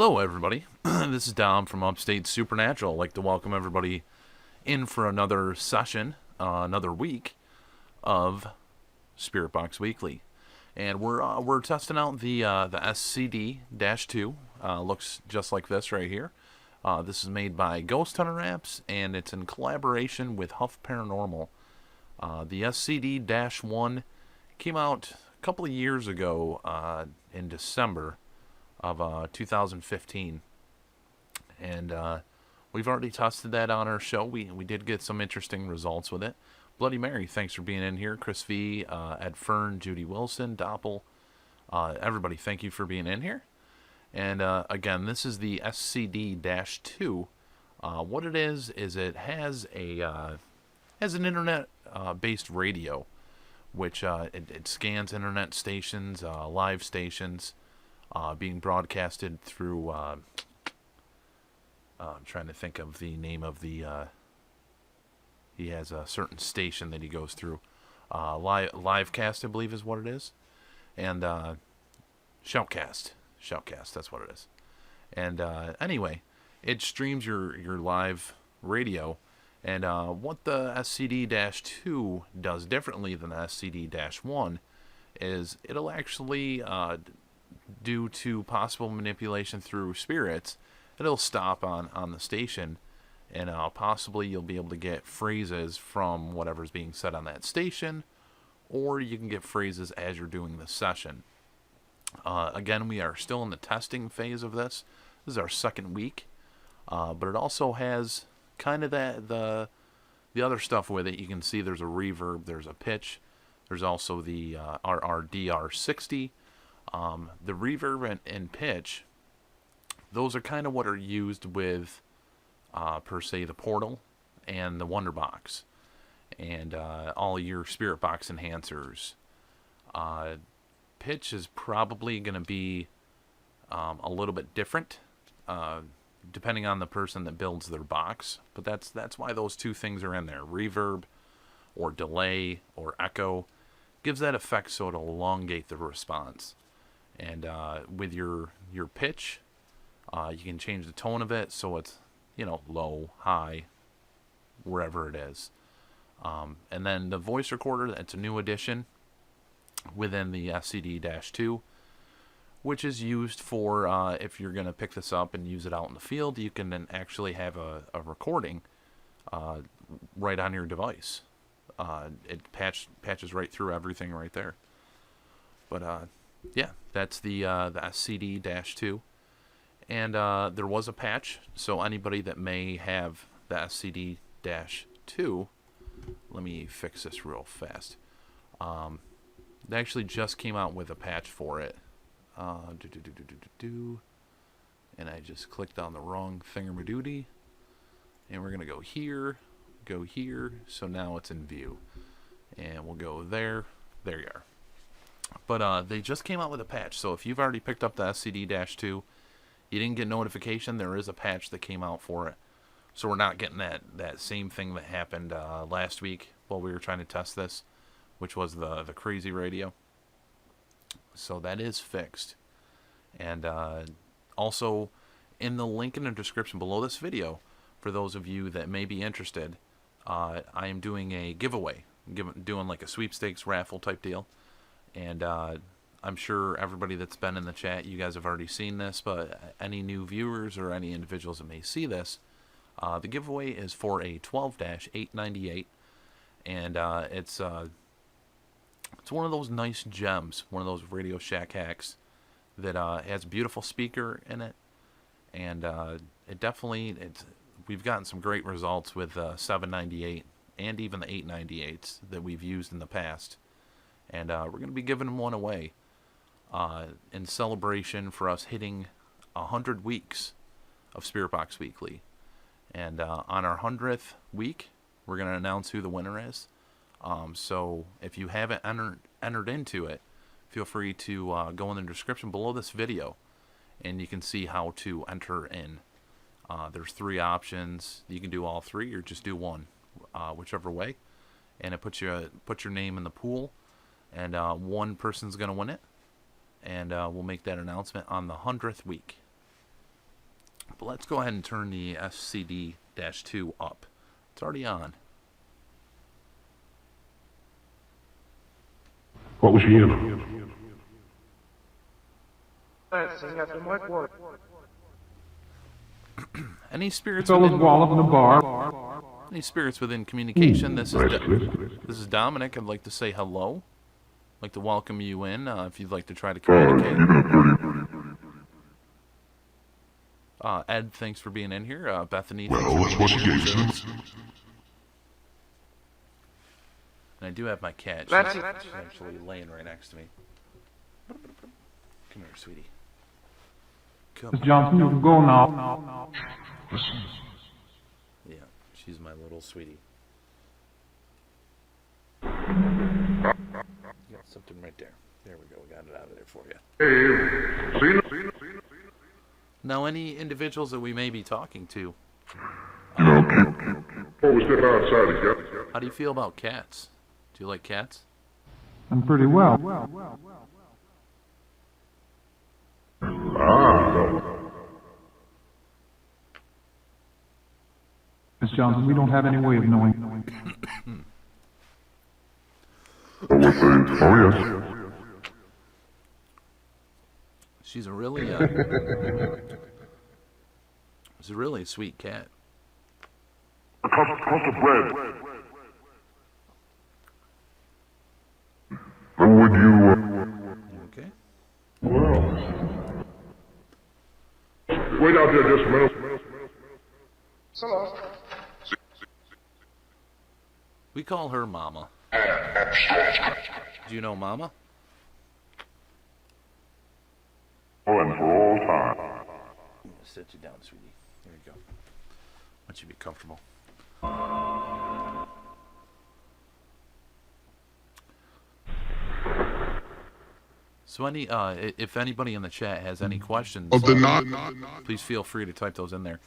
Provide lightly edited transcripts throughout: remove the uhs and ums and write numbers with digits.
Hello, everybody. This is Dom from Upstate Supernatural. I'd like to welcome everybody in for another session, another week of Spirit Box Weekly, and we're testing out the SCD-2. Looks just like this right here. This is made by Ghosthunterapps, and it's in collaboration with Huff Paranormal. The SCD-1 came out a couple of years ago in December of 2015, and we've already tested that on our show. We did get some interesting results with it. Bloody Mary, thanks for being in here. Chris V, Ed Fern, Judy Wilson, Doppel, everybody, thank you for being in here. And again, this is the SCD-2. What it is it has an internet based radio, which it scans internet stations, live stations, being broadcasted through, I'm trying to think of the name of the, he has a certain station that he goes through. Livecast, I believe is what it is. And Shoutcast, that's what it is. And anyway, it streams your live radio. And what the SCD-2 does differently than the SCD-1 is it'll actually, due to possible manipulation through spirits, it'll stop on the station, and possibly you'll be able to get phrases from whatever's being said on that station, or you can get phrases as you're doing the session. Again, we are still in the testing phase of this. This is our second week, but it also has kind of the other stuff with it. You can see there's a reverb, there's a pitch, there's also the RRDR60. The reverb and pitch, those are kind of what are used with, per se, the Portal and the Wonder Box, and all your Spirit Box enhancers. Pitch is probably going to be a little bit different, depending on the person that builds their box, but that's why those two things are in there. Reverb or delay or echo gives that effect, so it'll elongate the response. And with your pitch, you can change the tone of it so it's, low, high, wherever it is. And then the voice recorder, that's a new addition within the SCD-2, which is used for, if you're going to pick this up and use it out in the field, you can then actually have a recording right on your device. It patches right through everything right there. But yeah, that's the SCD-2. And there was a patch, so anybody that may have the SCD-2, let me fix this real fast. They actually just came out with a patch for it. And I just clicked on the wrong thingamadoodie. And we're going to go here, so now it's in view. And we'll go there. There you are. But they just came out with a patch, so if you've already picked up the SCD-2, you didn't get notification, there is a patch that came out for it. So we're not getting that same thing that happened last week while we were trying to test this, which was the crazy radio. So that is fixed. And also, in the link in the description below this video, for those of you that may be interested, I am doing a giveaway. Doing like a sweepstakes raffle type deal. And I'm sure everybody that's been in the chat, you guys have already seen this, but any new viewers or any individuals that may see this, the giveaway is for a 12-898, and it's one of those nice gems, one of those Radio Shack hacks that has a beautiful speaker in it, and we've gotten some great results with 798 and even the 898s that we've used in the past. And we're going to be giving one away in celebration for us hitting 100 weeks of Spirit Box Weekly. And on our 100th week, we're going to announce who the winner is. So if you haven't entered into it, feel free to go in the description below this video, and you can see how to enter in. There's 3 options. You can do all 3 or just do one, whichever way. And it puts your name in the pool. And one person's going to win it. And we'll make that announcement on the 100th week. But let's go ahead and turn the SCD-2 up. It's already on. What was she in? Any spirits Fellas within wallop in the bar. any spirits within communication? This is Dominic. I'd like to say hello. I'd like to welcome you in if you'd like to try to communicate. Ed, thanks for being in here. Bethany, thanks for being in here. And I do have my cat. She's actually laying right next to me. Come here, sweetie. Miss Johnson, you can go now. Yeah, she's my little sweetie. Got something right there. There we go. We got it out of there for you. Now, any individuals that we may be talking to. How do you feel about cats? Do you like cats? I'm pretty well. Miss Johnson, we don't have any way of knowing. Oh, yes. She's a really, she's a really sweet cat. A crust of bread. And would you, Okay. Well. Wait out there just a minute. We call her Mama. Do you know Mama? And for all time. I'm gonna sit you down, sweetie. There you go. Why don't you be comfortable? So if anybody in the chat has any questions, please feel free to type those in there.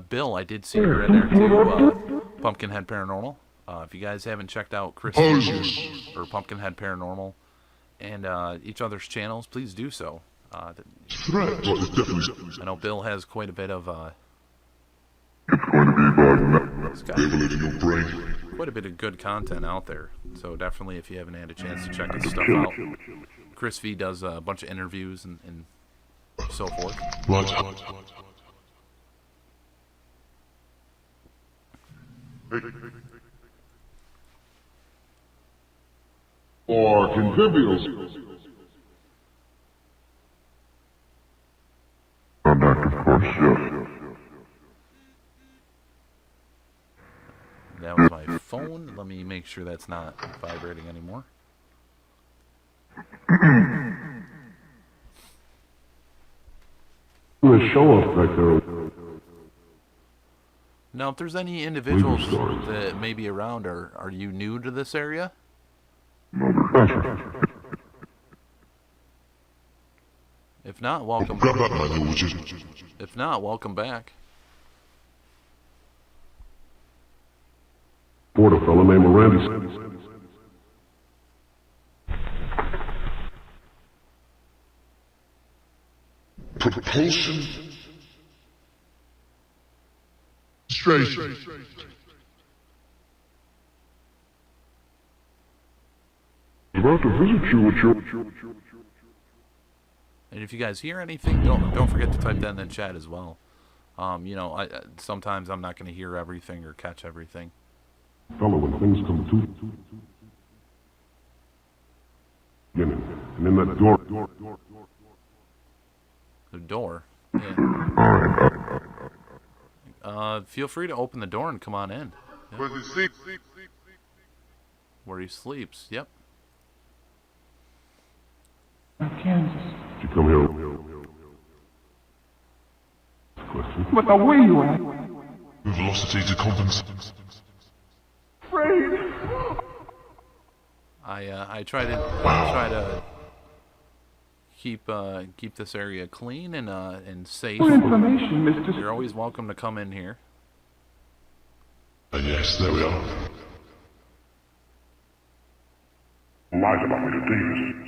Bill, I did see you in there too, Pumpkinhead Paranormal. If you guys haven't checked out Chris or Pumpkinhead Paranormal and each other's channels, please do so. I know Bill has quite a bit of quite a bit of good content out there. So definitely, if you haven't had a chance to check his stuff out, Chris V does a bunch of interviews and so forth. Or convivial. And that, of course, yes. That was my phone. Let me make sure that's not vibrating anymore. The show off right there. Now, if there's any individuals that may be around, are you new to this area? If not, welcome. If not, welcome back. Board a fellow named Randy. Propulsion. Straight. About to visit you with your. And if you guys hear anything, don't forget to type that in the chat as well. You know, sometimes I'm not going to hear everything or catch everything. Fellow, when things come to. And in that door. The door. Yeah. Feel free to open the door and come on in. Yeah. Where he sleeps. Where he sleeps. Yep. Kansas. You come here. Question. But now where you at? Velocity to compensate. Afraid. I try to keep this area clean and safe. For information, Mr. You're always welcome to come in here. Yes, there we are. Lies about me to Davis.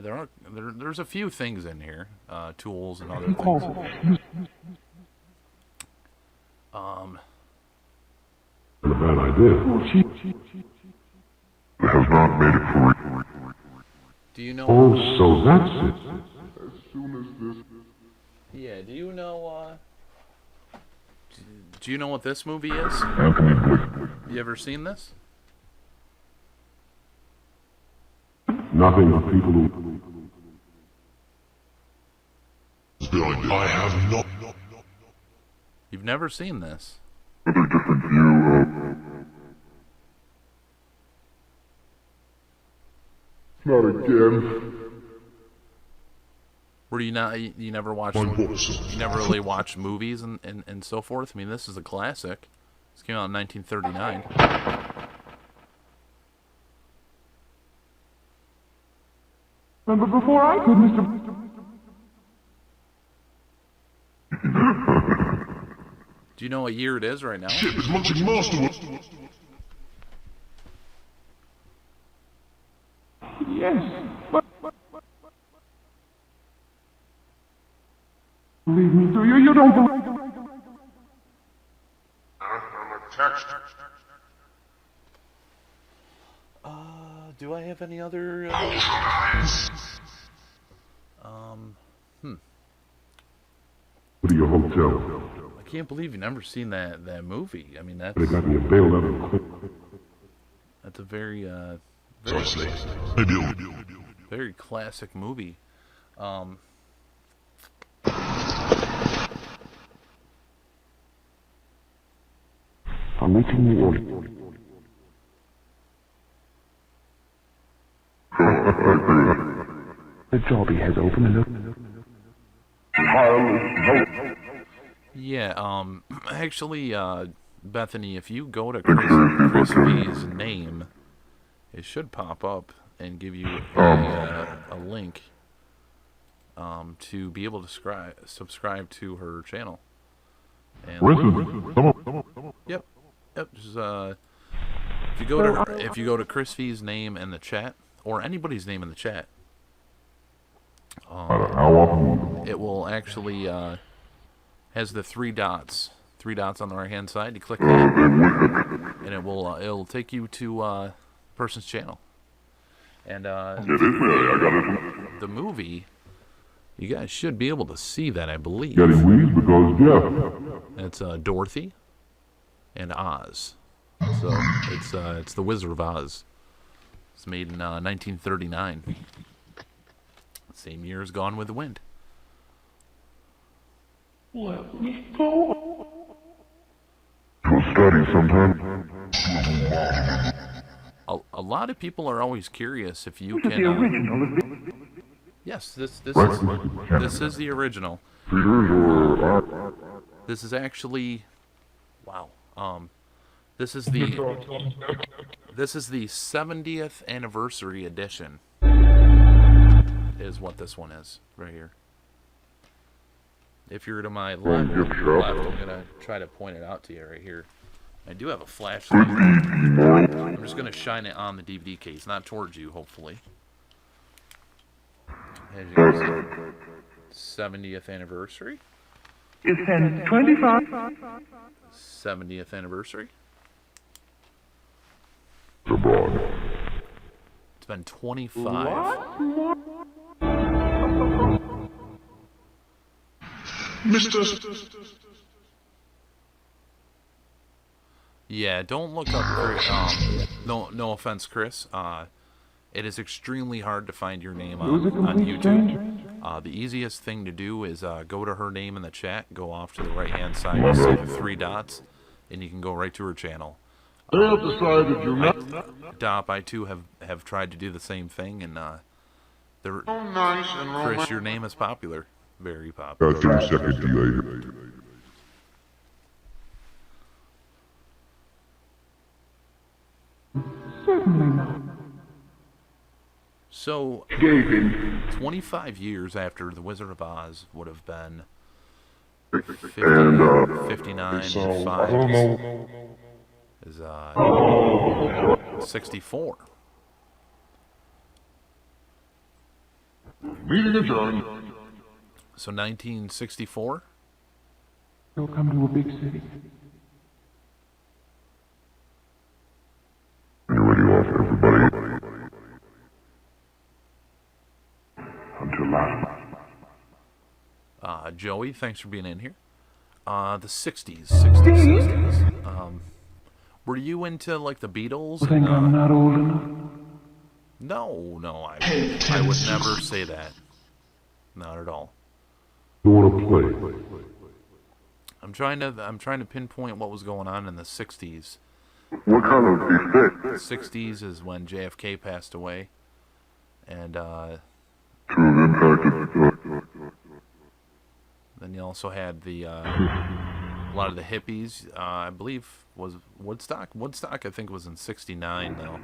Yeah, there's a few things in here, tools and other things. A bad idea. It has not made it free. Do you know? Oh, so that's it. As soon as this. Yeah. Do you know? Do you know what this movie is? Anthony Blake. You ever seen this? Nothing but people who. I have not. You've never seen this? With a different view of. Not again. Were you not? You never watched? You never really watched movies and so forth. I mean, this is a classic. This came out in 1939. But before I could, Mr. Do you know what year it is right now? Shit, it's munching master. Yes, but believe me, do you? You don't believe. Do I have any other? To your hotel. I can't believe you've never seen that movie. I mean, They got me a bail letter. that's a very Precisely. Maybe very classic movie. I'm waiting the order. The job he has opened and Yeah, actually, Bethany, if you go to Chris V's name, it should pop up and give you a link to be able to subscribe to her channel. And Yep. Just, if you go to Chris V's name in the chat, or anybody's name in the chat, it will actually has the three dots on the right hand side. You click that, and it'll take you to person's channel. And the movie, you guys should be able to see that, I believe. getting weeds because It's Dorothy and Oz. So it's the Wizard of Oz. It's made in 1939. Same year as Gone with the Wind. Let me go. You'll study sometime. A lot of people are always curious if you can. The original. Yes, this Right. is the original. Peters or This is actually, wow. This is the 70th anniversary edition. Is what this one is right here. If you're to my left, I'm gonna try to point it out to you right here. I do have a flashlight. I'm just gonna shine it on the DVD case, not towards you, hopefully. As you can see, 70th anniversary. It's been 25. 70th anniversary. abroad. It's been 25. Mr. Yeah, don't look up Chris. No offense, Chris. It is extremely hard to find your name on YouTube. The easiest thing to do is go to her name in the chat, go off to the right-hand side, you see the three dots, and you can go right to her channel. They have decided you're not. Dop, I too have tried to do the same thing, and Nice and Chris, your name is popular, very popular. 30-second delay. Certainly not. So, 25 years after The Wizard of Oz would have been 50, 59, 5 is 64. Meeting adjourned. So 1964. They'll come to a big city. You ready off, everybody? Until last night. Joey, thanks for being in here. The 60s. Were you into like the Beatles? I think I'm not old enough. No, I would never say that. Not at all. You want to play? I'm trying to pinpoint what was going on in the 60s. What kind of effect? The 60s is when JFK passed away, and To have impacted. then you also had the a lot of the hippies. I believe was Woodstock. Woodstock, I think, was in '69 though.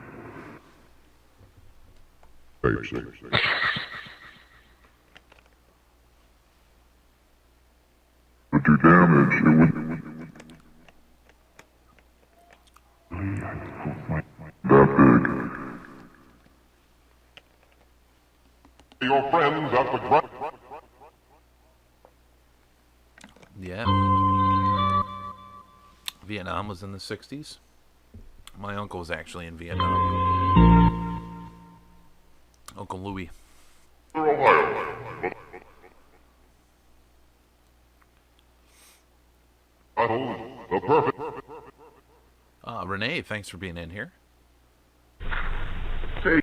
But do damage, it would. That big. Your friends at the ground. Yeah. Vietnam was in the 60s. My uncle was actually in Vietnam. Uncle Louis. Ohio. The perfect. Renee, thanks for being in here. And,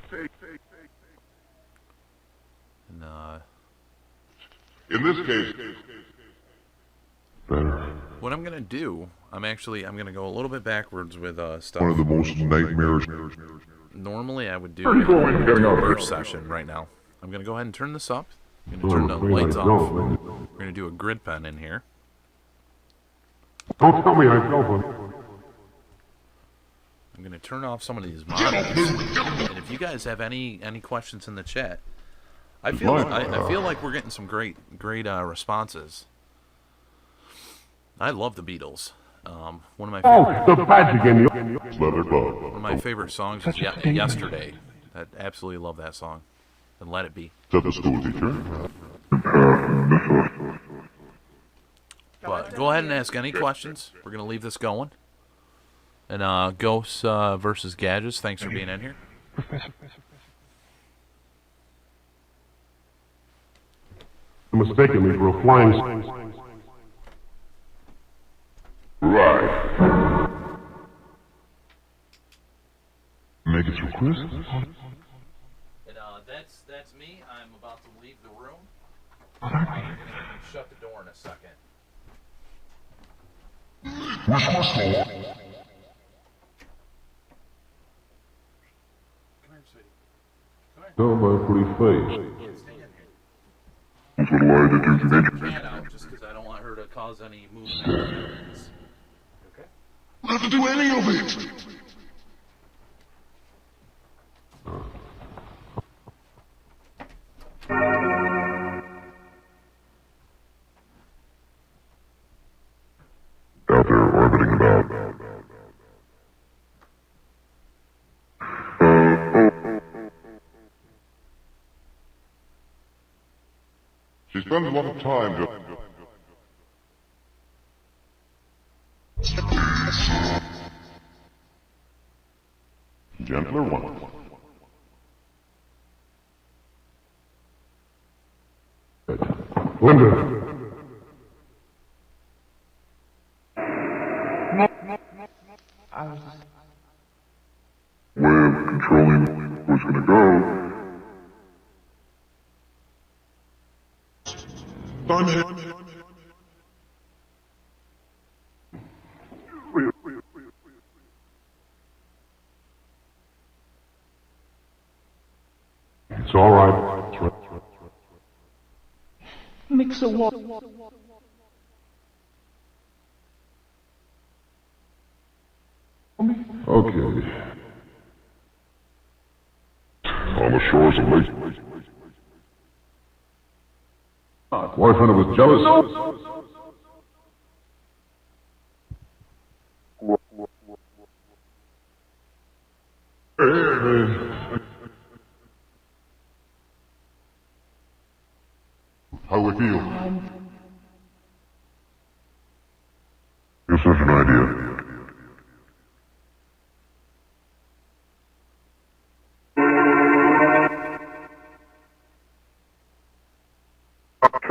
In this case, Better. what I'm gonna do, I'm gonna go a little bit backwards with stuff. One of the most nightmarish. Normally I would do a burst session right now. I'm gonna go ahead and turn this up. I'm gonna turn the lights off. We're gonna do a grid pen in here. Don't tell me I fell for. I'm gonna turn off some of these monitors. And if you guys have any questions in the chat, I feel like we're getting some great responses. I love the Beatles. One of my favorite, the badge again. Leather bug. one of my favorite songs is Yesterday. I absolutely love that song. And Let It Be. Is that the school teacher? But go ahead and ask any questions. We're gonna leave this going. And Ghosts versus Gadgets, thanks for being in here. Mistakenly for a flying. Right. Make it through Chris? And that's me. I'm about to leave the room. We're gonna shut the door in a second. Where's Muscle? Come here, sweetie. Come here. Tell my pretty face. Stay in here. That's what I did to Take the cat out just because I don't want her to cause any movement. Okay? not to do any of it. Out there orbiting about. She spends a lot of time Gentler one. Linda. Way of controlling where's going to go. I'm here. It's all right. Mix a water. Okay. On the shores of Lake. Boyfriend was jealous.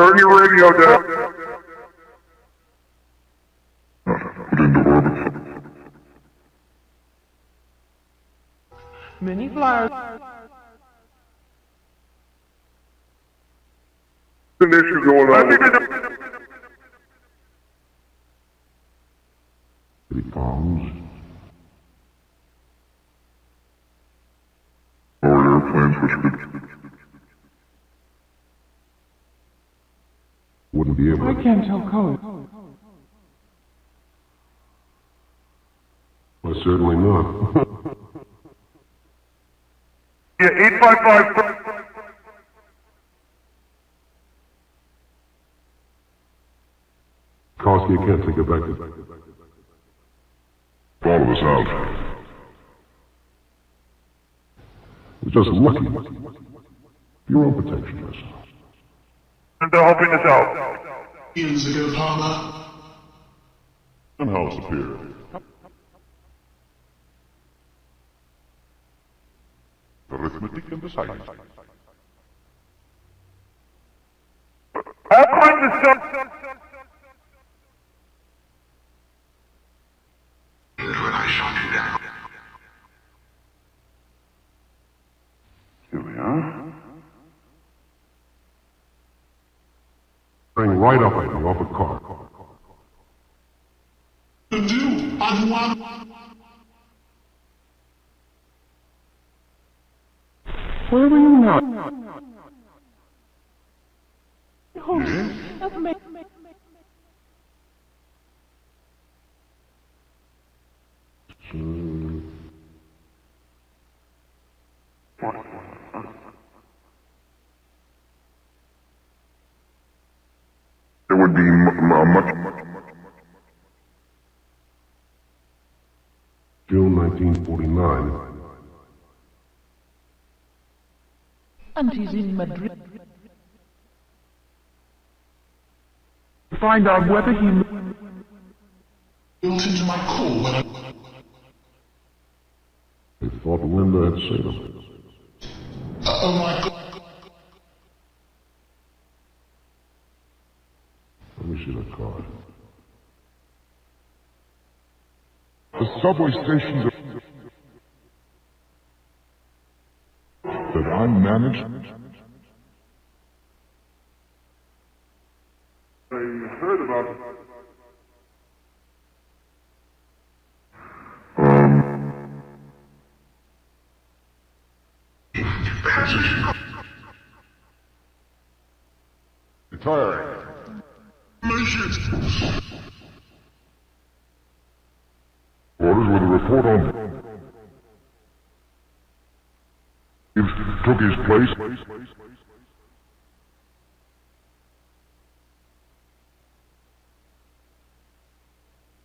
Turn your radio down. Put into orbit. Many flyers. There's an issue going on. He bombs. Or airplanes which wouldn't be able I to. can't tell color. Well, certainly not. Yeah, 855. Kowski, you can't take it back to... Follow us out. It's just lucky. Your own protection, yes. They're helping us out. Years ago, Palmer. And how it's appeared. Arithmetic and the science. All kinds of stuff. When I shot you down. Here we are. Bring right up at you off a car. To do, I'm one. Where were you now? Oh, that's me. There would be much... June 1949. And he's in Madrid. Find out whether he... Built into my core when I... They thought Linda had saved him. Oh my God. Let me see that card. The subway stations that I managed. I heard about it. Retiring. Orders with a report on. He took his place.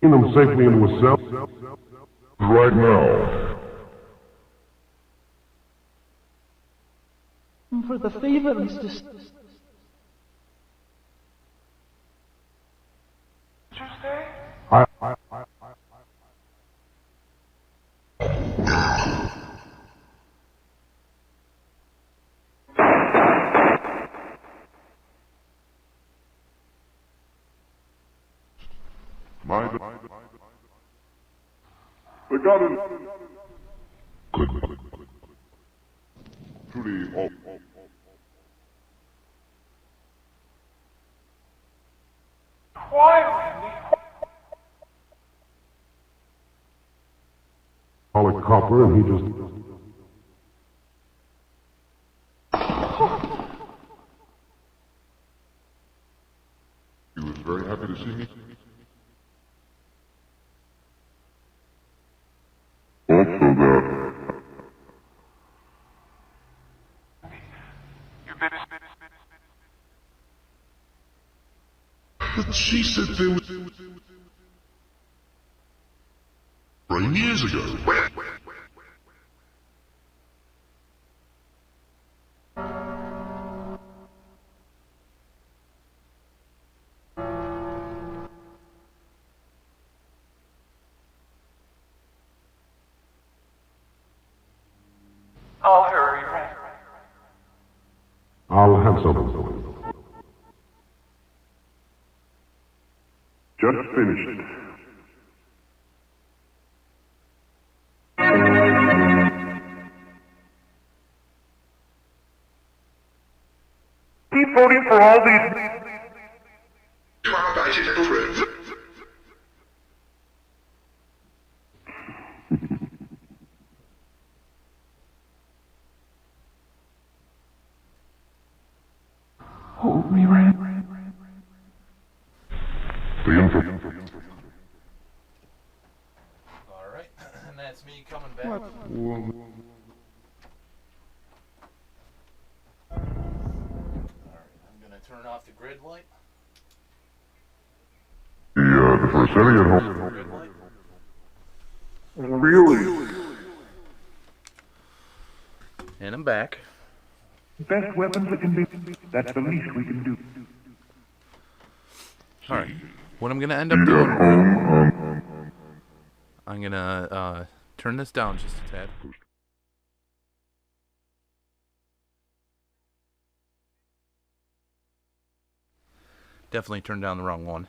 In him safely into a cell. Right now. For the favor, Mr. We got him. Good. Truly, all. Call it copper, and he just. He was very happy to see me. Also that. But she said there was... Rain years ago. I'll hurry, Ray. I'll have something for you. finished. Keep voting for all these. My bicycle friends. Hold me, Red. The info. All right, and that's me coming back. What? All right, I'm gonna turn off the grid light. The first enemy at home. Grid light. Really? And I'm back. Best weapons that can be. That's the least we can do. All right. What I'm gonna end up doing, I'm gonna turn this down just a tad. Definitely turned down the wrong one.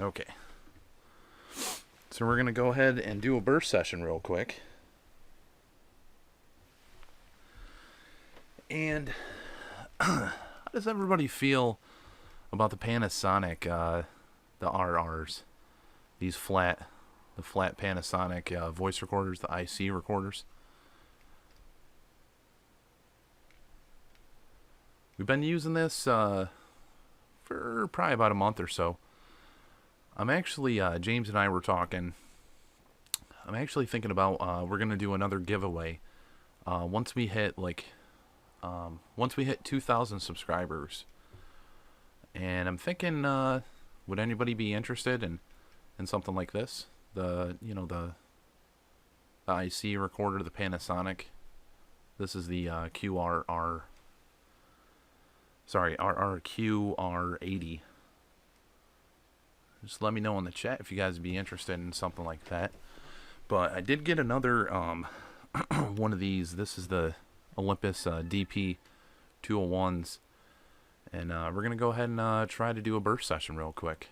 Okay. So we're gonna go ahead and do a burst session real quick. And how does everybody feel about the Panasonic, the RRs? These the flat Panasonic voice recorders, the IC recorders. We've been using this for probably about a month or so. I'm actually, James and I were talking. I'm actually thinking about we're going to do another giveaway once we hit once we hit 2,000 subscribers. And I'm thinking, would anybody be interested in something like this? The IC recorder, the Panasonic. This is the RRQR80. Just let me know in the chat if you guys would be interested in something like that. But I did get another one of these. This is the Olympus DP 201s. And we're going to go ahead and try to do a burst session real quick.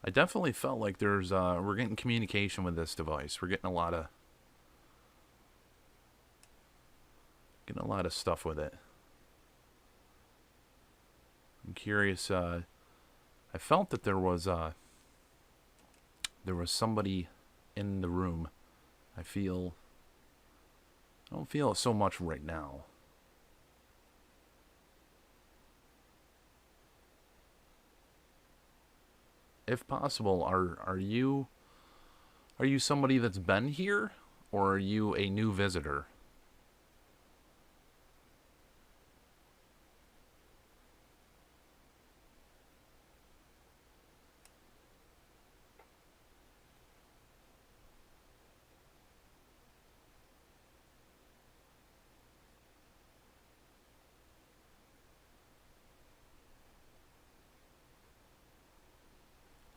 I definitely felt like there's we're getting communication with this device. We're getting a lot of stuff with it. I'm curious. I felt that there was somebody in the room. I don't feel it so much right now. If possible, are you somebody that's been here, or are you a new visitor?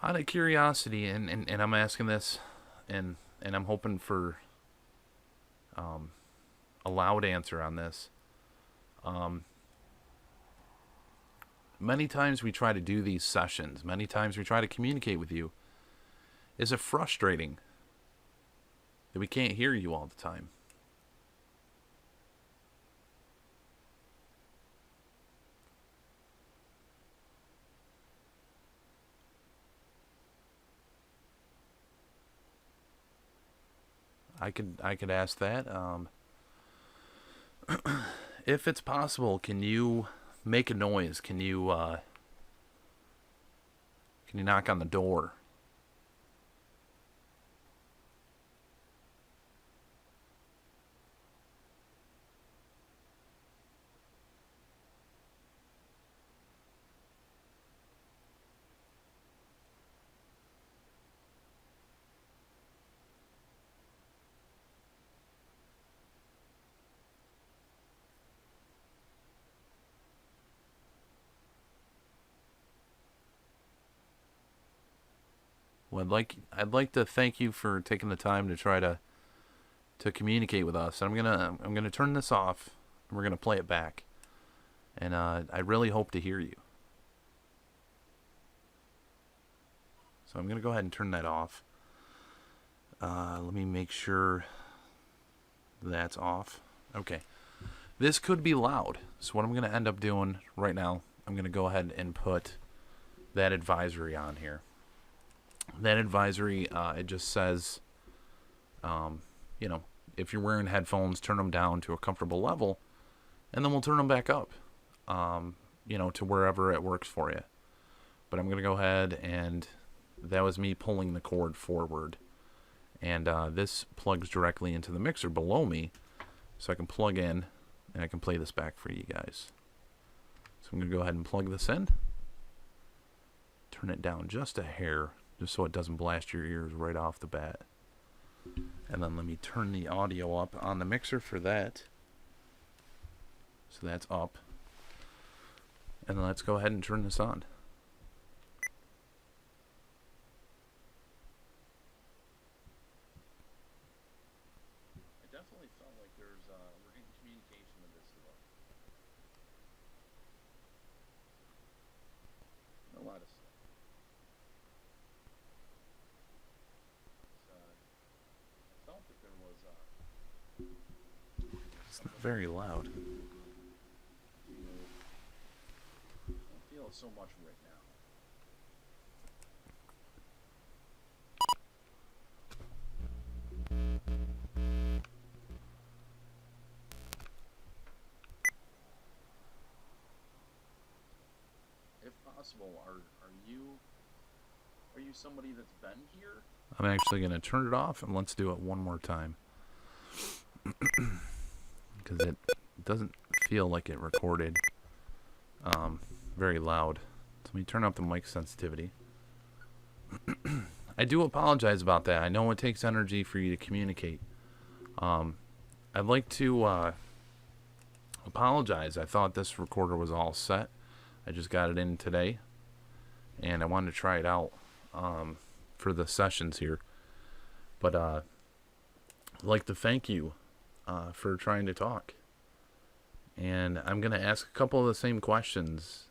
Out of curiosity, and I'm asking this, and I'm hoping for a loud answer on this. Many times we try to do these sessions. Many times we try to communicate with you. Is it frustrating that we can't hear you all the time? I could ask that. If it's possible, can you make a noise? Can you knock on the door? Well, I'd like to thank you for taking the time to try to to communicate with us. I'm gonna turn this off, and we're gonna play it back. And I really hope to hear you. So I'm gonna go ahead and turn that off. Let me make sure that's off. Okay. This could be loud. So what I'm gonna end up doing right now, I'm gonna go ahead and put that advisory on here. That advisory, it just says, you know, if you're wearing headphones, turn them down to a comfortable level, and then we'll turn them back up, you know, to wherever it works for you. But I'm going to go ahead, and that was me pulling the cord forward. And this plugs directly into the mixer below me, so I can plug in, and I can play this back for you guys. So I'm going to go ahead and plug this in. Turn it down just a hair, just so it doesn't blast your ears right off the bat. And then let me turn the audio up on the mixer for that. So that's up. And then let's go ahead and turn this on. I definitely felt like we're getting communication with this stuff. A lot of stuff. I felt that there was it's not very loud. I don't feel it so much right now. If possible, are you somebody that's been here? I'm actually going to turn it off, and let's do it one more time. Because it doesn't feel like it recorded very loud. So let me turn up the mic sensitivity. I do apologize about that. I know it takes energy for you to communicate. I'd like to apologize. I thought this recorder was all set. I just got it in today, and I wanted to try it out for the sessions here. But I'd like to thank you for trying to talk. And I'm going to ask a couple of the same questions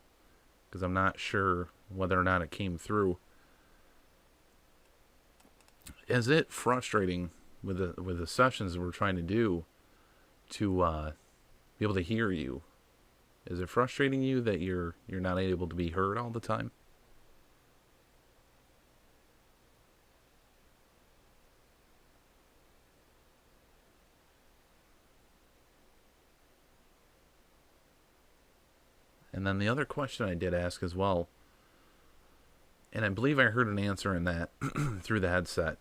because I'm not sure whether or not it came through. Is it frustrating with the sessions that we're trying to do to be able to hear you? Is it frustrating you that you're not able to be heard all the time? And then the other question I did ask as well, and I believe I heard an answer in that through the headset,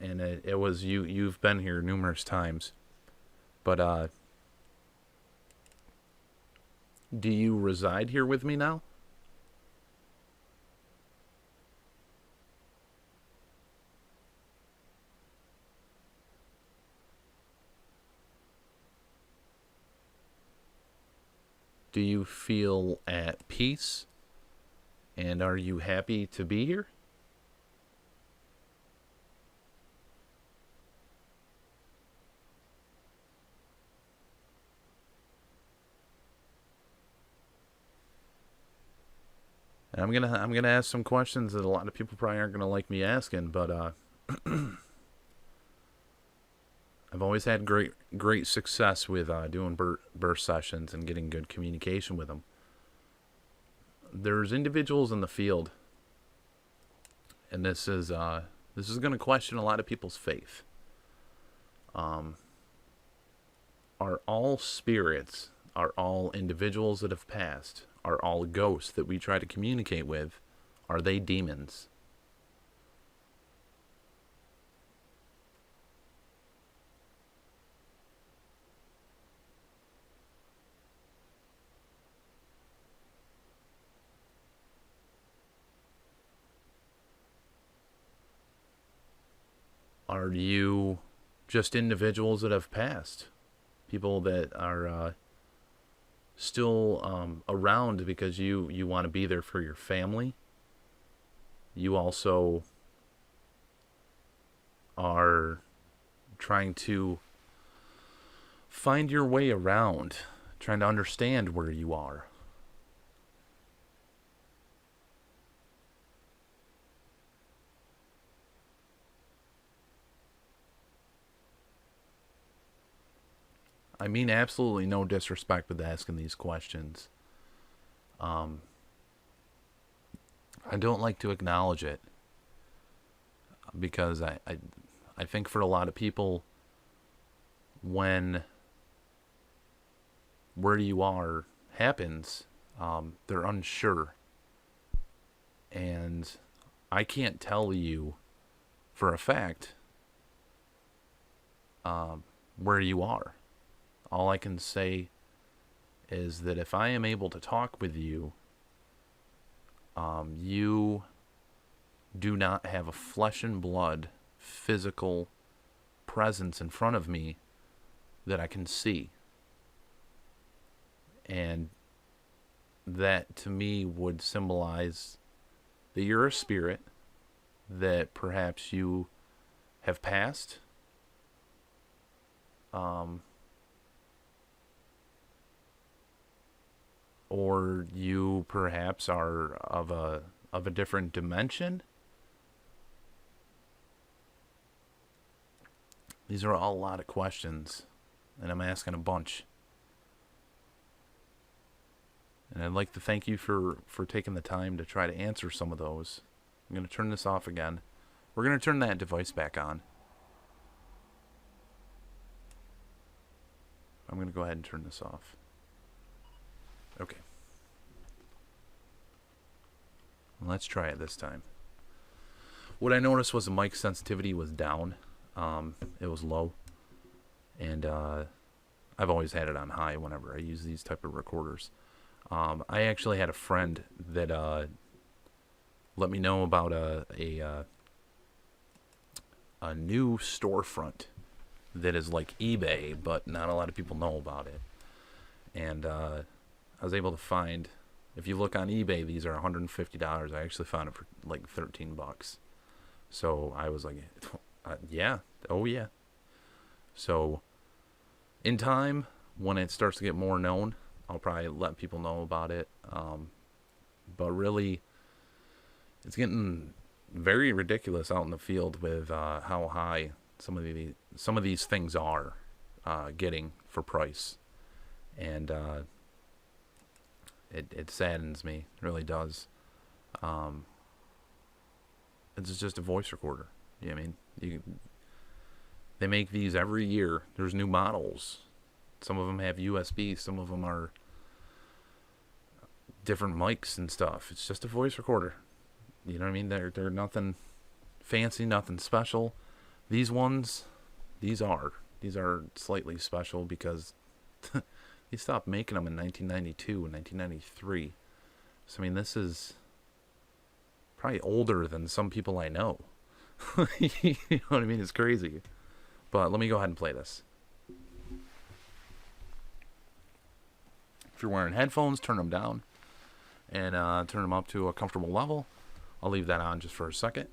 and it was you've been here numerous times, but do you reside here with me now? Do you feel at peace? And are you happy to be here? And I'm gonna ask some questions that a lot of people probably aren't gonna like me asking, but I've always had great success with doing burst sessions and getting good communication with them. There's individuals in the field, and this is going to question a lot of people's faith. Are all spirits, are all individuals that have passed, are all ghosts that we try to communicate with, are they demons? Are you just individuals that have passed? People that are still around because you want to be there for your family? You also are trying to find your way around, trying to understand where you are. I mean absolutely no disrespect with asking these questions. I don't like to acknowledge it because I think for a lot of people, when where you are happens, they're unsure. And I can't tell you for a fact where you are. All I can say is that if I am able to talk with you, you do not have a flesh and blood physical presence in front of me that I can see. And that to me would symbolize that you're a spirit, that perhaps you have passed, or you perhaps are of a different dimension. These are all a lot of questions, and I'm asking a bunch. And I'd like to thank you for taking the time to try to answer some of those. I'm going to turn this off again. We're going to turn that device back on. I'm going to go ahead and turn this off. Okay. Let's try it this time. What I noticed was the mic sensitivity was down. It was low. And I've always had it on high whenever I use these type of recorders. I actually had a friend that let me know about a new storefront that is like eBay, but not a lot of people know about it. And I was able to find, if you look on eBay, these are $150. I actually found it for like $13. So I was like, yeah, oh yeah. So in time, when it starts to get more known, I'll probably let people know about it. But really, it's getting very ridiculous out in the field with how high some of these things are getting for price, and it saddens me. It really does. It's just a voice recorder. You know what I mean? They make these every year. There's new models. Some of them have USB. Some of them are different mics and stuff. It's just a voice recorder. You know what I mean? They're nothing fancy, nothing special. These ones, these are slightly special because they stopped making them in 1992 and 1993. So I mean, this is probably older than some people I know. You know what I mean? It's crazy. But let me go ahead and play this. If you're wearing headphones, turn them down and turn them up to a comfortable level. I'll leave that on just for a second.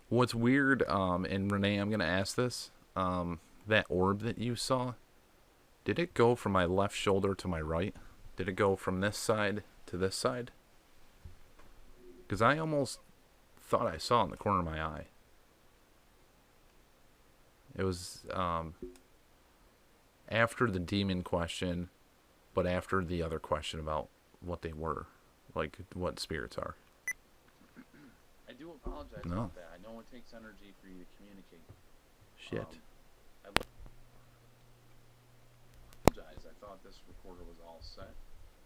What's weird, and Renee, I'm going to ask this, that orb that you saw, did it go from my left shoulder to my right? Did it go from this side to this side? Because I almost thought I saw it in the corner of my eye. It was after the demon question, but after the other question about what they were, like what spirits are. I do apologize about that. I know it takes energy for you to communicate. Shit. I apologize. I thought this recorder was all set.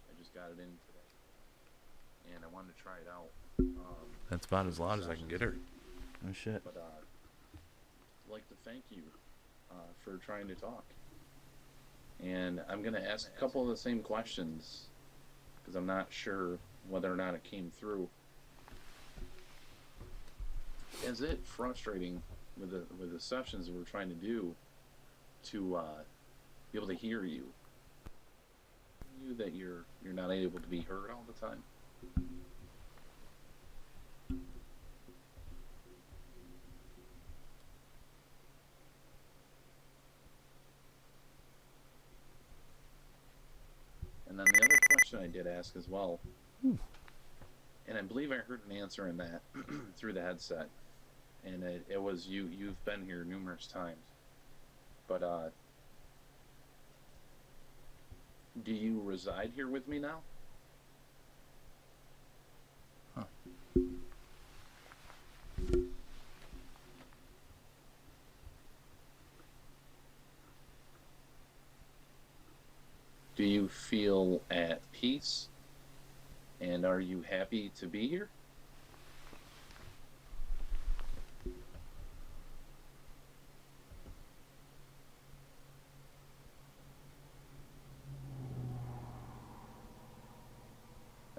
I just got it in today, and I wanted to try it out. That's about as loud as I can get her. Oh shit. But I'd like to thank you for trying to talk. And I'm going to ask a couple of the same questions because I'm not sure whether or not it came through. Is it frustrating with the sessions that we're trying to do to be able to hear you? That you're not able to be heard all the time? And then the other question I did ask as well, and I believe I heard an answer in that through the headset, and it was you've been here numerous times, but do you reside here with me now? Huh. Do you feel at peace? And are you happy to be here?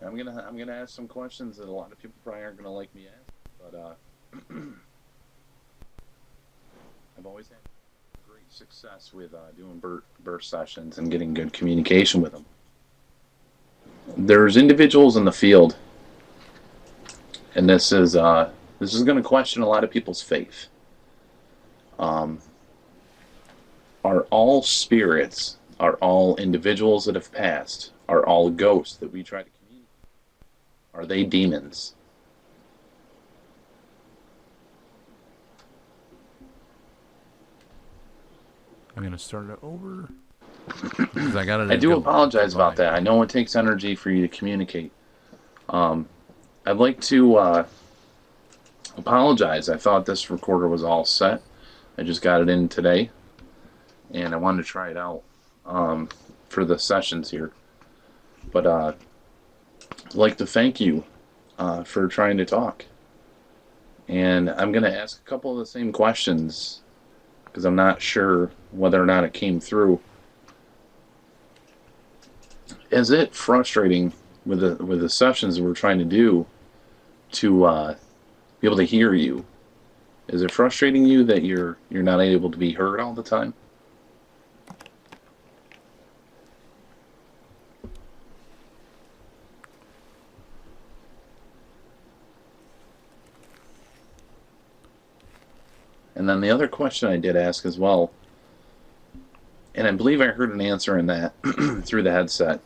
I'm gonna ask some questions that a lot of people probably aren't gonna like me asking, but I've always had great success with doing burst sessions and getting good communication with them. There's individuals in the field, and this is going to question a lot of people's faith. Are all spirits, are all individuals that have passed, are all ghosts that we try to communicate? Are they demons? I'm going to start it over. I do apologize about that. I know it takes energy for you to communicate. I'd like to apologize. I thought this recorder was all set. I just got it in today, and I wanted to try it out for the sessions here. But I'd like to thank you for trying to talk. And I'm going to ask a couple of the same questions because I'm not sure whether or not it came through. Is it frustrating with the sessions that we're trying to do to be able to hear you? Is it frustrating you that you're not able to be heard all the time? And then the other question I did ask as well, and I believe I heard an answer in that through the headset,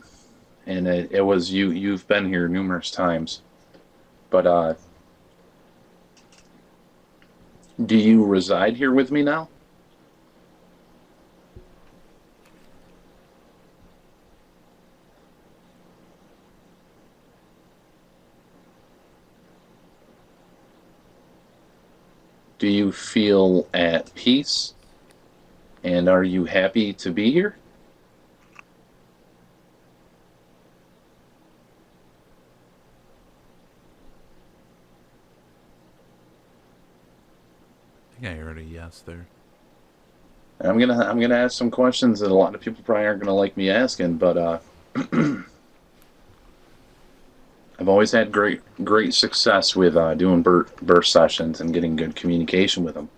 and it was you've been here numerous times, but do you reside here with me now? Do you feel at peace? And are you happy to be here? I think I heard a yes there. I'm gonna ask some questions that a lot of people probably aren't gonna like me asking, but I've always had great success with doing burst sessions and getting good communication with them.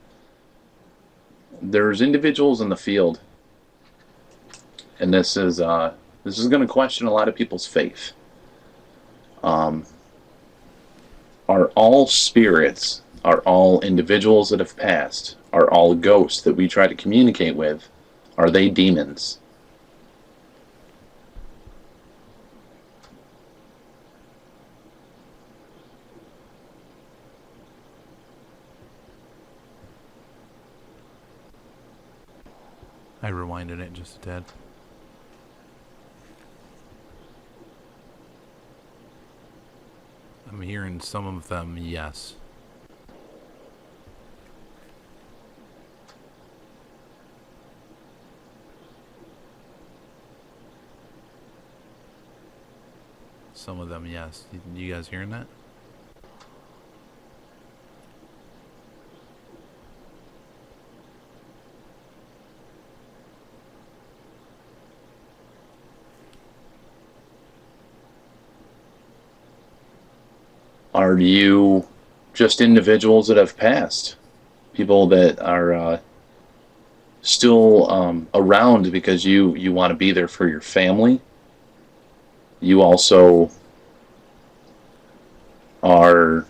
There's individuals in the field, and this is going to question a lot of people's faith. Are all spirits, are all individuals that have passed, are all ghosts that we try to communicate with, are they demons? I rewinded it just a tad. I'm hearing some of them, yes. Some of them, yes. You guys hearing that? Are you just individuals that have passed? People that are still around because you want to be there for your family? You also are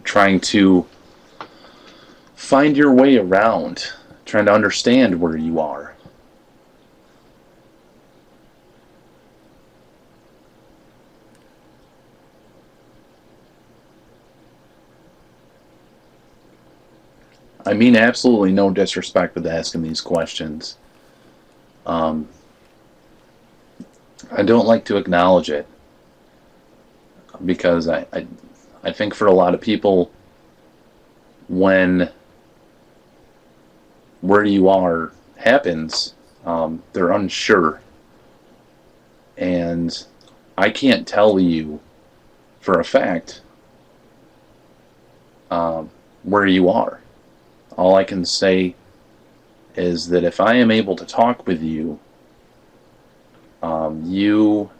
trying to find your way around, trying to understand where you are. I mean absolutely no disrespect with asking these questions. I don't like to acknowledge it because I think for a lot of people, when where you are happens, they're unsure. And I can't tell you for a fact where you are. All I can say is that if I am able to talk with you, you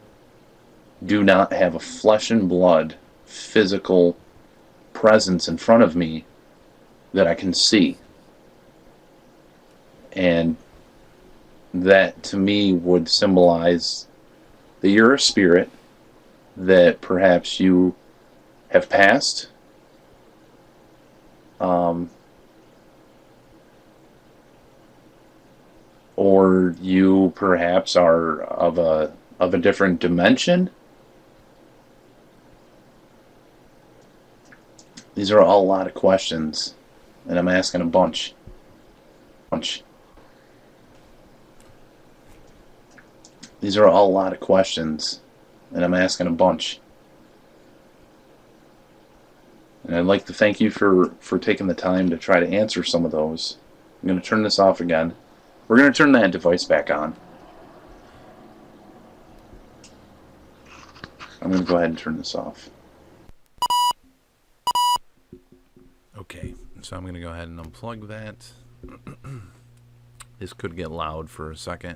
do not have a flesh and blood physical presence in front of me that I can see. And that to me would symbolize that you're a spirit, that perhaps you have passed, or you perhaps are of a different dimension. These are all a lot of questions, and I'm asking a bunch. These are all a lot of questions, and I'm asking a bunch. And I'd like to thank you for taking the time to try to answer some of those. I'm going to turn this off again. We're going to turn that device back on. I'm going to go ahead and turn this off. Okay, so I'm going to go ahead and unplug that. This could get loud for a second.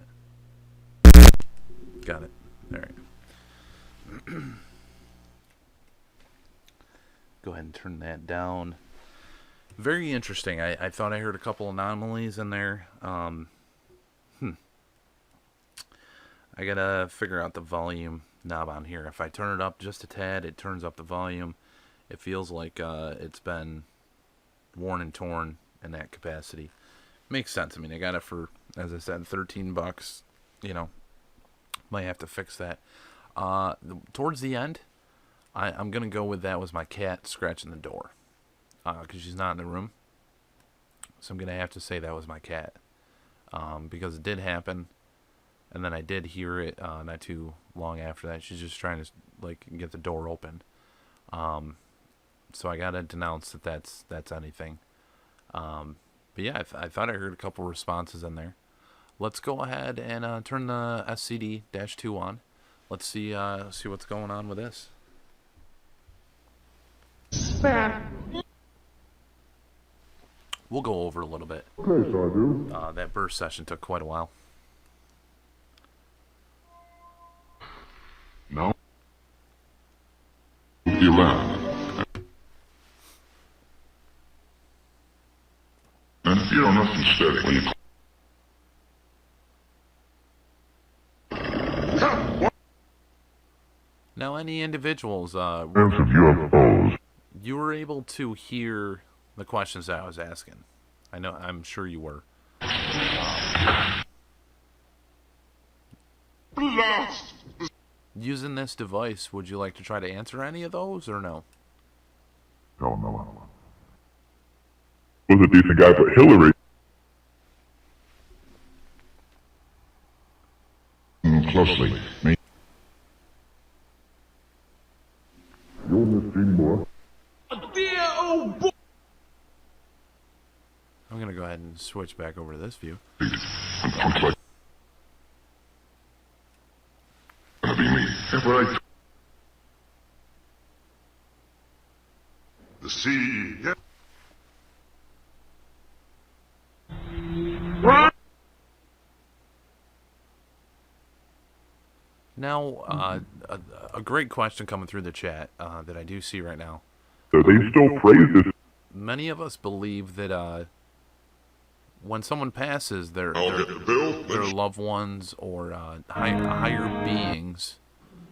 Got it. All right. Go ahead and turn that down. Very interesting. I thought I heard a couple anomalies in there. I gotta figure out the volume knob on here. If I turn it up just a tad, it turns up the volume. It feels like it's been worn and torn in that capacity. Makes sense. I mean, I got it for, as I said, $13. You know, might have to fix that. Towards the end, I'm gonna go with that was my cat scratching the door, because she's not in the room. So I'm gonna have to say that was my cat, because it did happen, and then I did hear it not too long after that. She's just trying to like get the door open. So I gotta denounce that that's anything. But yeah, I thought I heard a couple responses in there. Let's go ahead and turn the SCD-2 on. Let's see what's going on with this. We'll go over a little bit. Okay, so I do. That burst session took quite a while. No. You laugh. And you know nothing steady when you. Now, any individuals, Sense of UFOs. you were able to hear the questions that I was asking. I'm sure you were. Blast! Using this device, would you like to try to answer any of those, or no? Oh, no. Was a decent guy, but Hillary. Closely. You're Miss Seymour. I'm going to go ahead and switch back over to this view. Gonna be me. Right. The sea. Yeah. Now, a great question coming through the chat that I do see right now. So they still praise this. Many of us believe that when someone passes, their I'll get the bill. loved ones or higher beings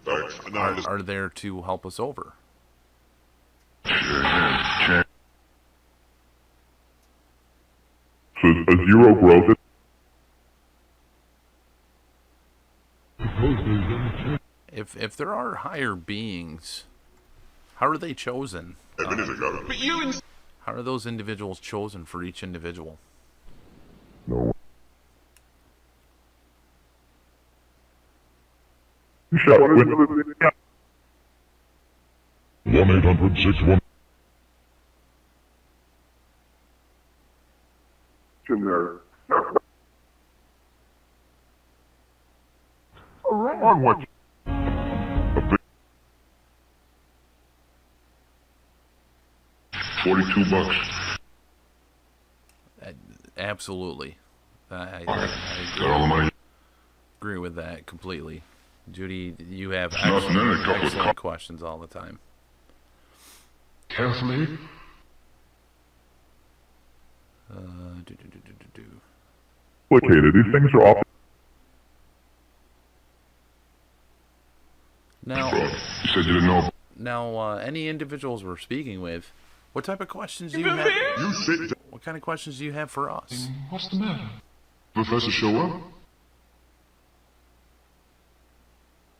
Thanks. are there to help us over. So a zero growth. If there are higher beings, how are they chosen? How are those individuals chosen for each individual? No. You shot with 1-800-61 in there. On what? $42. Absolutely. I agree with that completely. Judy, you have excellent questions all the time. Carefully. Complicated. These things are often. Now, You said you didn't know. now, any individuals we're speaking with, what type of questions do you have? You sit down. What kind of questions do you have for us? What's the matter? Professor show up?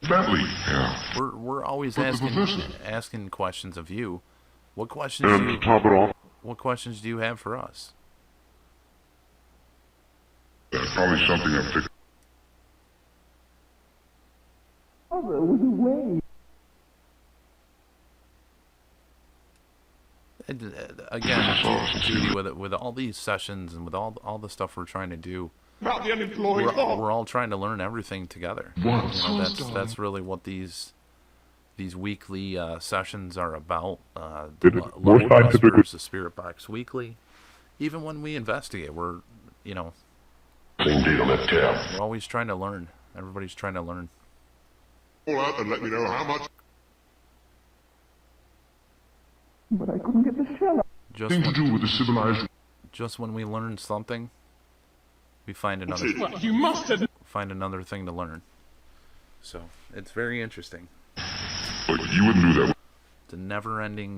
Bentley. Yeah. We're always But the professor- asking questions of you. What questions And to top it off, what questions do you have for us? That's probably something I picked. Again, Judy, with all these sessions and with all the stuff we're trying to do, About the unemployed. we're all trying to learn everything together. Once. That's really what these weekly sessions are about. It is more Love scientific- versus Spirit Box Weekly. Even when we investigate, we're Same date on that tab. we're always trying to learn. Everybody's trying to learn. Call out and let me know how much. But I couldn't get the shell out. Just Thing to when, do with the civilized. just when we learn something, we find another You must have. thing to learn. So it's very interesting. But you wouldn't do that. It's a never-ending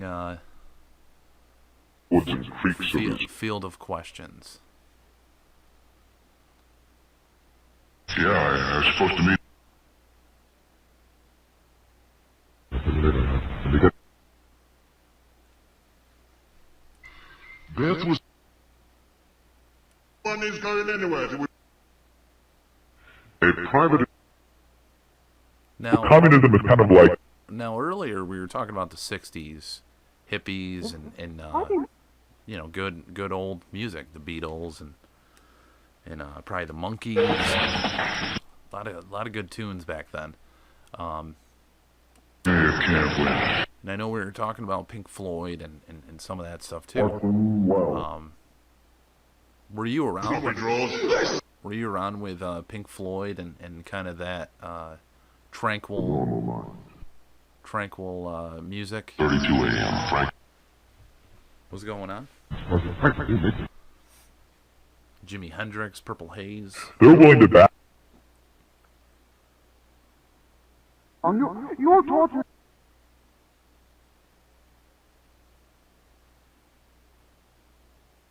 Woods and creeks of this. field of questions. Yeah, I was supposed to meet. Beth was. One is going anywhere. A private. Now, communism is kind of like earlier we were talking about the '60s, hippies, and good old music, the Beatles and probably the Monkees. A lot of good tunes back then. And I know we were talking about Pink Floyd and some of that stuff too. Were you around? Were you around with Pink Floyd and kind of that tranquil music? 32 a.m. Frank. What's going on? Jimi Hendrix, Purple Haze. they're willing to back. You're torturing.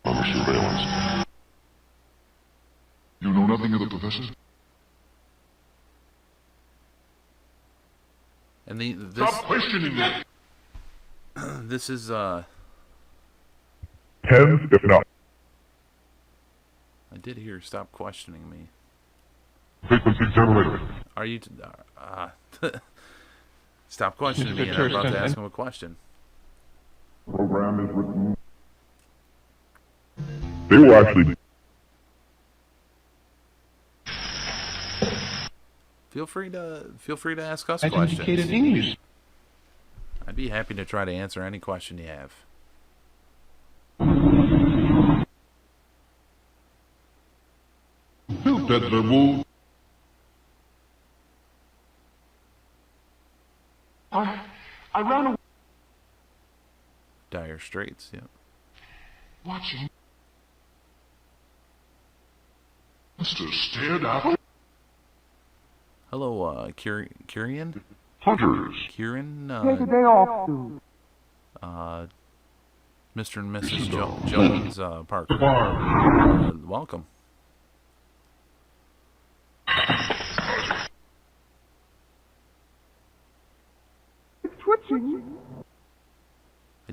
Under surveillance. You know nothing of the professor? And Stop questioning me. this is Tens, if not I did hear stop questioning me. frequency generator. Are you stop questioning me and I'm about to ask him a question. Program is written. They will actually. Feel free to ask us Identified questions. English. I'd be happy to try to answer any question you have. Built that verbal. I ran away. Dire Straits, yeah. Watching. Mr. stared out. Hello, Kieran? Hunters. Kieran, Take a day off, dude. Mr. and Mrs. Jones Parker. Welcome. It's twitching.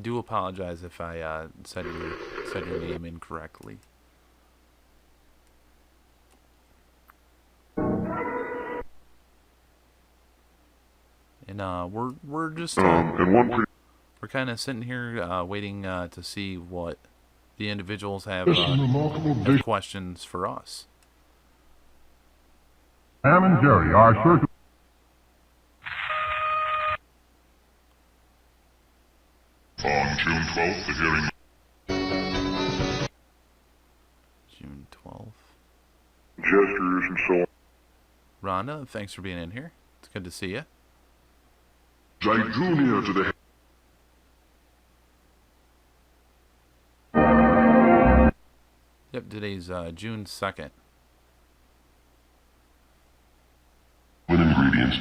do apologize if I said your name incorrectly. And we're just and one pre- we're kind of sitting here waiting to see what the individuals have questions for us. Pam and Jerry are sure to... On June 12th, the hearing... June 12th. Gestures and so on. Rhonda, thanks for being in here. It's good to see you. I drew near to the... Yep, today's June 2nd. with ingredients.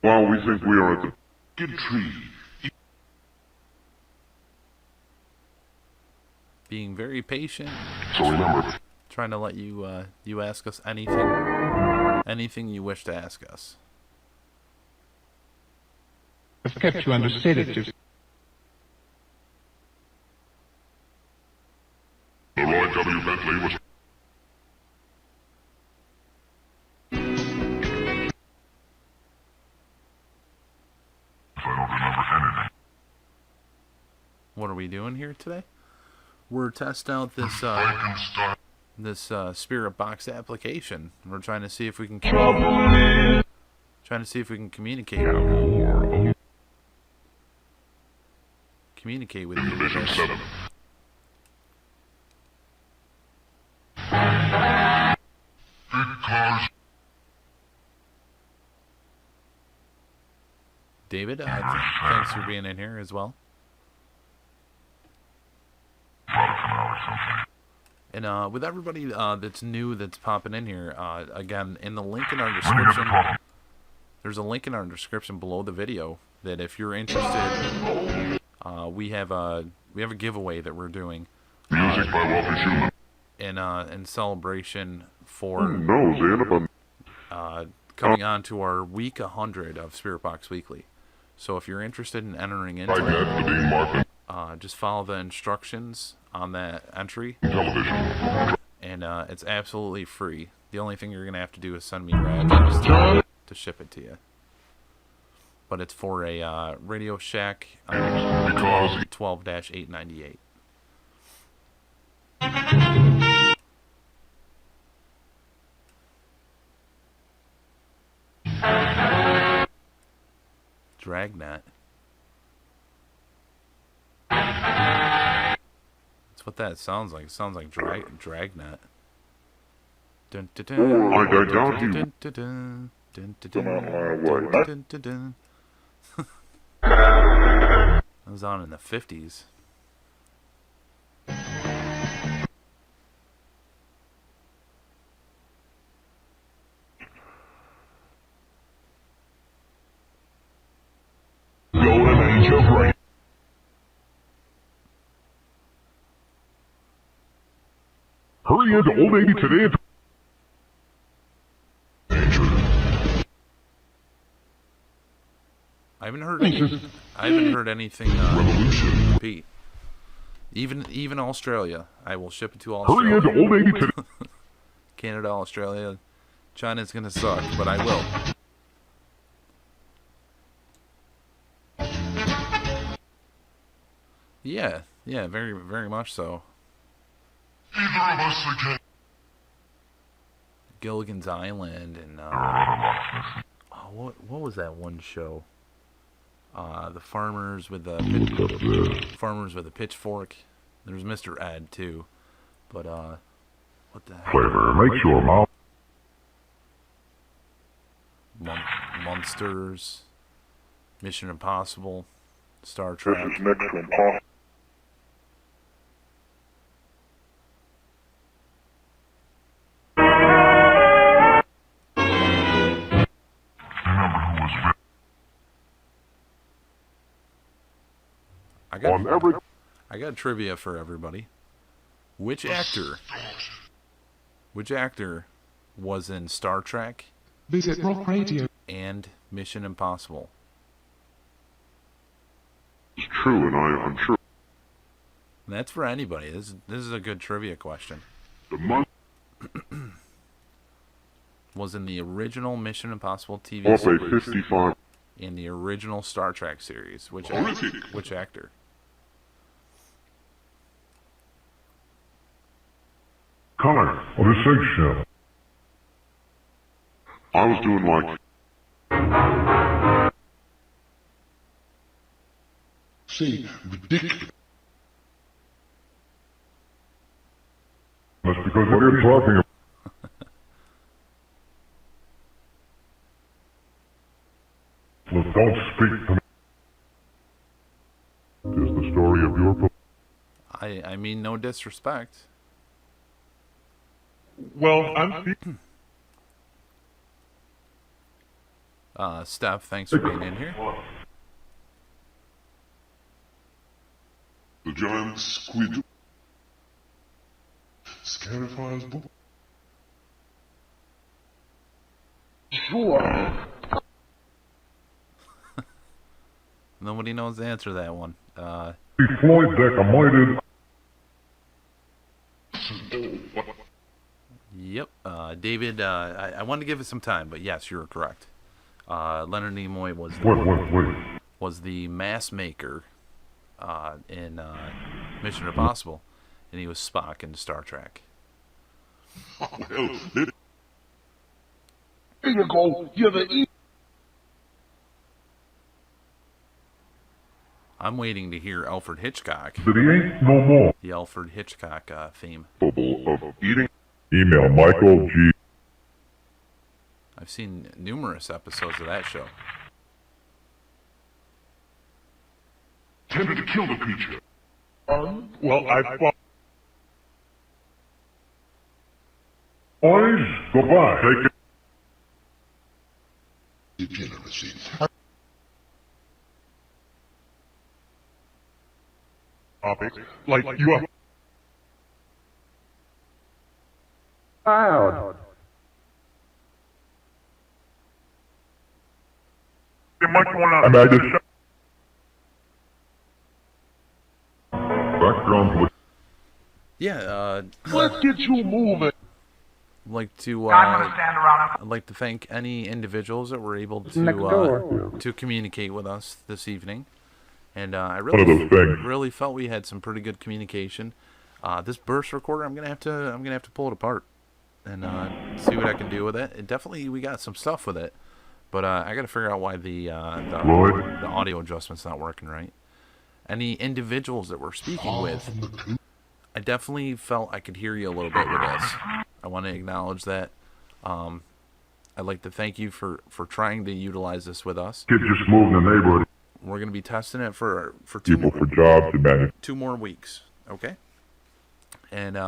While we think we are at the Good tree. Being very patient, So remember, trying to let you you ask us anything you wish to ask us. I've kept you under sedative. Leroy W. Bentley was... If I don't remember anything. What are we doing here today? We're testing out this Frankenstein. this spirit box application. We're trying to see if we can communicate with you with Division this. 7. Because... David, thanks for being in here as well. And with everybody that's new that's popping in here, again, in the link in our description, there's a link in our description below the video that if you're interested, we have a giveaway that we're doing Music by Wealthy Schumann. in celebration for nose coming on to our week 100 of Spirit Box Weekly. So if you're interested in entering into I get the Dean Martin just follow the instructions on that entry, television. and it's absolutely free. The only thing you're gonna have to do is send me your address to ship it to you. But it's for a Radio Shack 12-898. Dragnet. That's what that sounds like. It sounds like Dragnet. Dun, dun, dun, I got down to you. dun, dun, dun, dun, dun, dun, what? dun, dun, dun. That was on in the 50s. Golden Age of Rain. Hurry into Old Navy today and... I haven't heard anything repeat. Even Australia. I will ship it to Hurry into Australia. Old Navy today. Canada, Australia. China's gonna suck, but I will. Yeah, very, very much so. Either of us again. Gilligan's Island and what was that one show? The farmers with the pitchfork. There's Mr. Ed too, but what the heck? Flavor makes your mouth... Monsters, Mission Impossible, Star This Trek. is next to impossible. I On every... got trivia for everybody. Which actor was in Star Trek Visit Rock Radio. and Mission Impossible? It's true, and I'm sure And that's for anybody. This is a good trivia question. the month Was in the original Mission Impossible TV off a series 55 in the original Star Trek series. Which actor? color of his eggshell. I was doing like Say, ridiculous. that's because what you're talking about. Well, don't speak to me. Is the story of your I mean no disrespect. well, I'm speaking. Steph, thanks for being in here. The giant squid. Scarifies book. Nobody knows the answer to that one. Floyd Decamited. Yep. David, I wanted to give it some time, but yes, you were correct. Leonard Nimoy was the mask maker in Mission Impossible, and he was Spock in Star Trek. Well, let Here you go. You're the I'm waiting to hear Alfred Hitchcock, But he ain't no more. the Alfred Hitchcock theme. Capable of eating. Email Michael G. I've seen numerous episodes of that show. tended to kill the creature. Well, I thought. Boys, goodbye. Take it. Degeneracy. Topic like you are. Loud. I mean, I just. Background. Yeah, Let's get you moving. I'd like to thank any individuals that were able Next door. to communicate with us this evening, and I One of those things. really felt we had some pretty good communication. This burst recorder, I'm gonna have to pull it apart and see what I can do with it. And definitely, we got some stuff with it, but I got to figure out why the audio adjustment's not working right. Any individuals that we're speaking with, I definitely felt I could hear you a little bit with this. I want to acknowledge that. I'd like to thank you for trying to utilize this with us. Kid just moved in the neighborhood. We're going to be testing it for People for jobs and manage. 2 more weeks, okay? And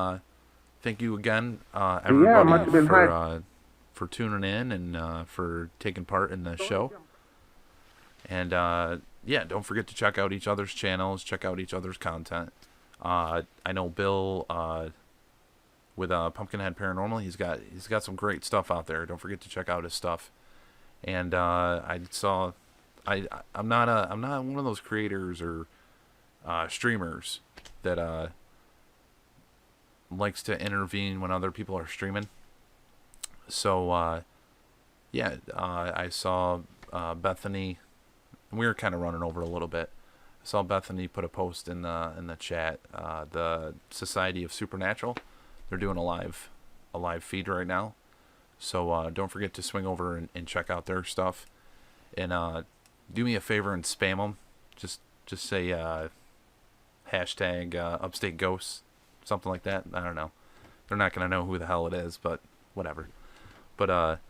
thank you again, everybody, for tuning in and for taking part in the show. And yeah, don't forget to check out each other's channels, check out each other's content. I know Bill with Pumpkinhead Paranormal, he's got some great stuff out there. Don't forget to check out his stuff. And I'm not one of those creators or streamers that likes to intervene when other people are streaming. So yeah, I saw Bethany. We were kind of running over a little bit. I saw Bethany put a post in the chat. The Society of Supernatural, they're doing a live feed right now. So don't forget to swing over and check out their stuff. And do me a favor and spam them. Just say hashtag Upstate Ghosts, something like that. I don't know. They're not gonna know who the hell it is, but whatever. But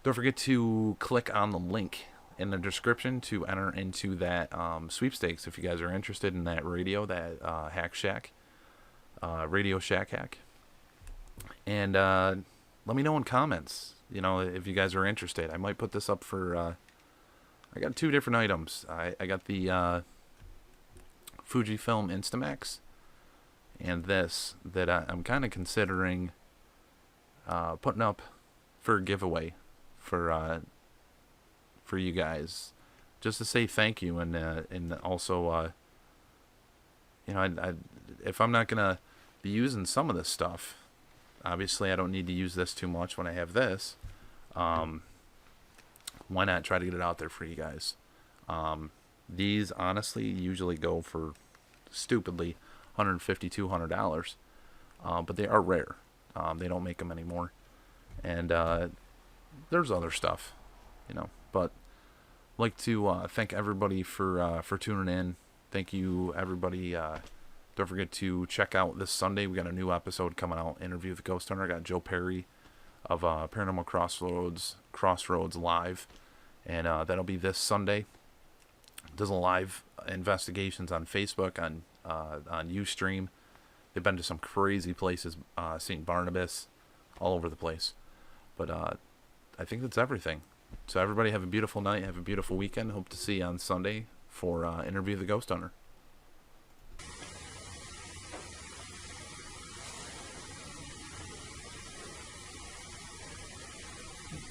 don't forget to click on the link in the description to enter into that sweepstakes if you guys are interested in that radio, that Hack Shack, Radio Shack hack. And let me know in comments, if you guys are interested. I might put this up for, I got 2 different items. I got the Fujifilm Instamax, and this that I'm kind of considering putting up for a giveaway for you guys, just to say thank you, and also if I'm not gonna be using some of this stuff, obviously I don't need to use this too much when I have this. Why not try to get it out there for you guys? These honestly usually go for stupidly $150, $200, but they are rare. They don't make them anymore, and there's other stuff, But I'd like to thank everybody for tuning in. Thank you, everybody. Don't forget to check out this Sunday. We got a new episode coming out. Interview with the Ghost Hunter. I got Joe Perry of Paranormal Crossroads live, and that'll be this Sunday. Does a live investigations on Facebook, on Ustream. They've been to some crazy places, St. Barnabas, all over the place. But I think that's everything. So everybody have a beautiful night, have a beautiful weekend. Hope to see you on Sunday for Interview with the Ghost Hunter.